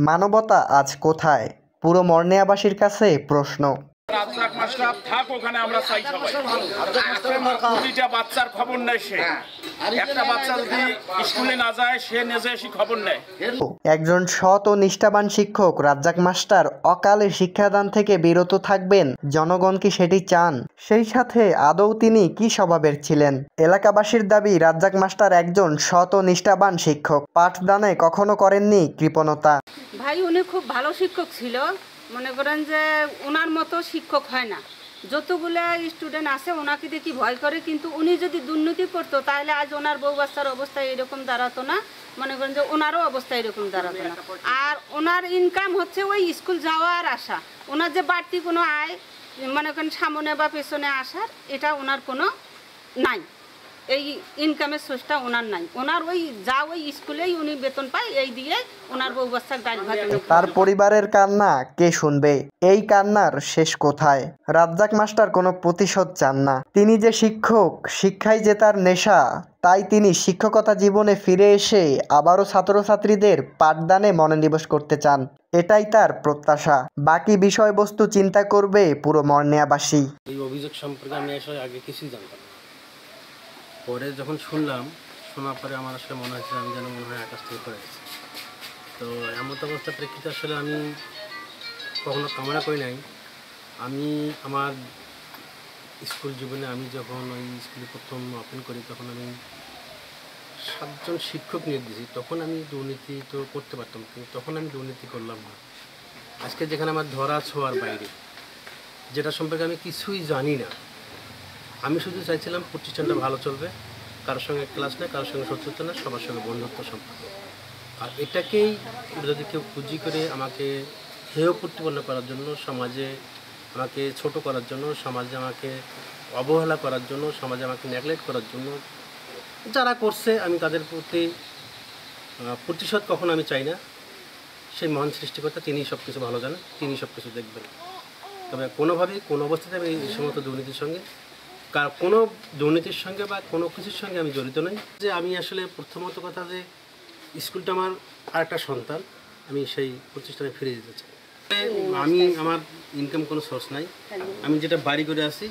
মানবতা আজ কোথায়? পুরো মর্নিয়াবাসীর কাছে প্রশ্ন। রাজ্জাক মাস্টার থাক ওখানে, আমরা চাই সবাই। প্রতিটা বাচ্চার খবর নেয় সে, একটা বাচ্চা যদি স্কুলে না যায় সে নিজে এসে খবর নেয়। একজন সৎ ও নিষ্ঠাবান শিক্ষক রাজ্জাক মাস্টার অকালে শিক্ষাদান থেকে বিরত থাকবেন, জনগণ কি সেটি চান? সেই সাথে আদৌ তিনি কি স্বভাবের ছিলেন? এলাকাবাসীর দাবি, রাজ্জাক মাস্টার একজন সৎ ও নিষ্ঠাবান শিক্ষক, পাঠদানে কখনো করেননি কৃপণতা। ভাই উনি খুব ভালো শিক্ষক ছিল, মনে করেন যে ওনার মতো শিক্ষক হয় না। যতগুলো স্টুডেন্ট আছে ওনাকে দেখি ভয় করে, কিন্তু উনি যদি দুর্নীতি করতো তাহলে আজ ওনার বউ বাচ্চার অবস্থা এরকম দাঁড়াতো না, মনে করেন যে ওনারও অবস্থা এরকম দাঁড়াতো না। আর ওনার ইনকাম হচ্ছে ওই স্কুল যাওয়া আর আসা, ওনার যে বাড়তি কোনো আয় মনে করেন সামনে বা পেছনে আসার, এটা ওনার কোনো নাই, এই ইনকামের সোর্সটা ওনার নাই। ওনার ওই ওই স্কুলেই উনি বেতন পায়, এই দিয়ে ওনার বউ বাচ্চার ডাল ভাত। তার পরিবারের কান্না কে শুনবে? এই কান্নার শেষ কোথায়? রাজ্জাক মাস্টার কোনো প্রতিশোধ চান না। তিনি যে শিক্ষক, শিক্ষাই যে তার নেশা, তাই তিনি শিক্ষকতা জীবনে ফিরে এসে আবারও ছাত্রছাত্রীদের পাঠদানে মনোনিবেশ করতে চান। এটাই তার প্রত্যাশা। বাকি বিষয়বস্তু চিন্তা করবে পুরো মর্নিয়াবাসী। এই অভিযোগ সম্পর্কে আমি আসলে আগে কিছুই জানতাম না। পরে যখন শোনার পরে আমার আসলে মনে হয়েছিল আমি যেন মনে হয় আকাশ থেকে পড়ে গেছি। তো এমন অবস্থার প্রেক্ষিতে আসলে আমি কখনো কামনা করি নাই। আমি আমার স্কুল জীবনে আমি যখন ওই স্কুলে প্রথম ওপেন করি তখন আমি 7 জন শিক্ষক নিয়োগ দিয়েছি। তখন আমি দুর্নীতি তো করতে পারতাম, কিন্তু তখন আমি দুর্নীতি করলাম না। আজকে যেখানে আমার ধরা ছোঁয়ার বাইরে, যেটা সম্পর্কে আমি কিছুই জানি না, আমি শুধু চাইছিলাম প্রতিষ্ঠানটা ভালো চলবে, কারোর সঙ্গে ক্লাস নেই, কারোর সঙ্গে শত্রুতা না, সবার সঙ্গে বন্ধুত্ব সম্পর্ক। আর এটাকেই যদি কেউ পুঁজি করে আমাকে হেয় প্রতিপন্ন করার জন্য, সমাজে আমাকে ছোট করার জন্য, সমাজে আমাকে অবহেলা করার জন্য, সমাজে আমাকে নেগলেক্ট করার জন্য যারা করছে, আমি তাদের প্রতি প্রতিশোধ কখনো আমি চাই না। সেই মহান সৃষ্টিকর্তা তিনিই সব কিছু ভালো জানেন, তিনিই সব কিছু দেখবেন। তবে কোনোভাবেই কোনো অবস্থাতে আমি এই সমস্ত দুর্নীতির সঙ্গে কোনো দুর্নীতির সঙ্গে বা কোনো কিছুর সঙ্গে আমি জড়িত নই। যে আমি আসলে প্রথমত কথা যে স্কুলটা আমার আরেকটা সন্তান, আমি সেই প্রতিষ্ঠানে ফিরে যেতে চাই। আমি আমার ইনকাম কোনো সোর্স নাই, আমি যেটা বাড়ি করে আসি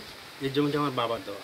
এই জমিটা আমার বাবার দেওয়া।